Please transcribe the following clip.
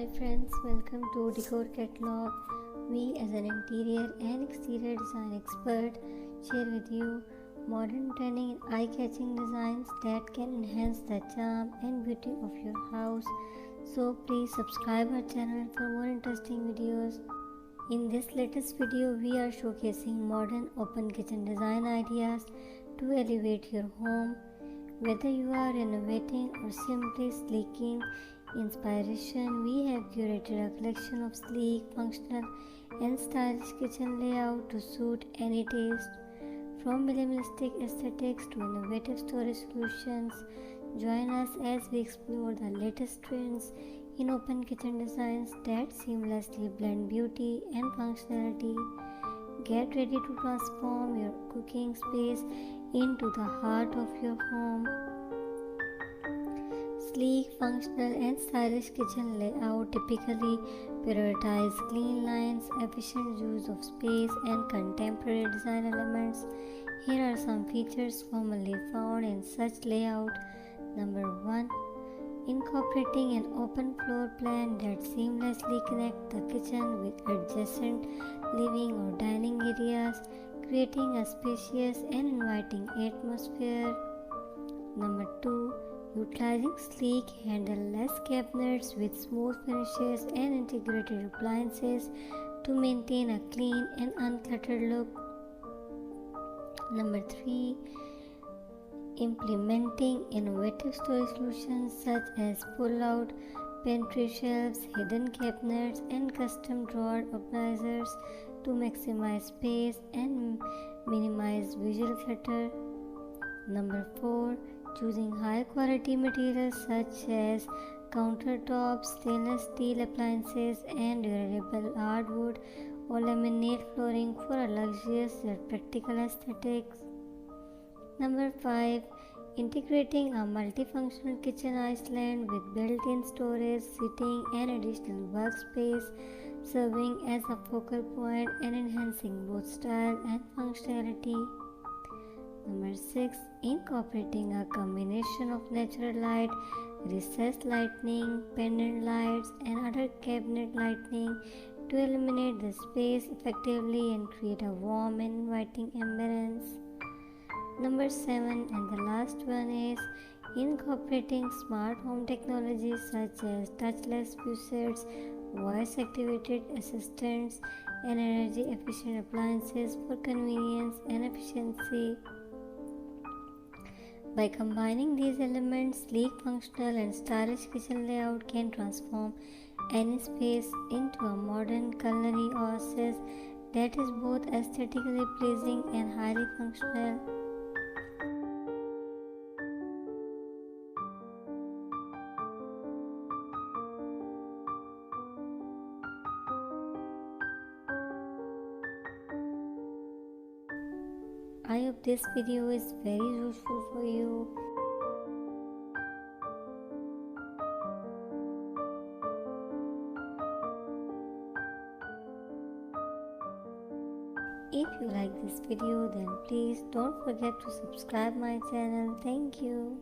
Hi friends, welcome to Decor Catalog. We as an interior and exterior design expert share with you modern trending and eye-catching designs that can enhance the charm and beauty of your house. So please subscribe our channel for more interesting videos. In this latest video, we are showcasing modern open kitchen design ideas to elevate your home. Whether you are renovating or simply seeking inspiration, we have curated a collection of sleek, functional, and stylish kitchen layout to suit any taste. From minimalistic aesthetics to innovative storage solutions, join us as we explore the latest trends in open kitchen designs that seamlessly blend beauty and functionality. Get ready to transform your cooking space into the heart of your home. Sleek, functional, and stylish kitchen layout typically prioritize clean lines, efficient use of space, and contemporary design elements. Here are some features commonly found in such layout. Number 1. Incorporating an open floor plan that seamlessly connects the kitchen with adjacent living or dining areas, creating a spacious and inviting atmosphere. Number 2. Utilizing sleek, handle-less cabinets with smooth finishes and integrated appliances to maintain a clean and uncluttered look. Number 3. Implementing innovative storage solutions such as pull-out pantry shelves, hidden cabinets, and custom drawer organizers to maximize space and minimize visual clutter. Number 4. Choosing high-quality materials such as countertops, stainless steel appliances, and durable hardwood or laminate flooring for a luxurious yet practical aesthetics. Number 5. Integrating a multifunctional kitchen island with built-in storage, seating, and additional workspace, serving as a focal point and enhancing both style and functionality. Number 6. Incorporating a combination of natural light, recessed lighting, pendant lights, and other cabinet lighting to illuminate the space effectively and create a warm and inviting ambience. Number 7 and the last one is incorporating smart home technologies such as touchless faucets, voice-activated assistants, and energy-efficient appliances for convenience and efficiency. By combining these elements, sleek, functional, and stylish kitchen layout can transform any space into a modern culinary oasis that is both aesthetically pleasing and highly functional. I hope this video is very useful for you. If you like this video, then please don't forget to subscribe my channel. Thank you.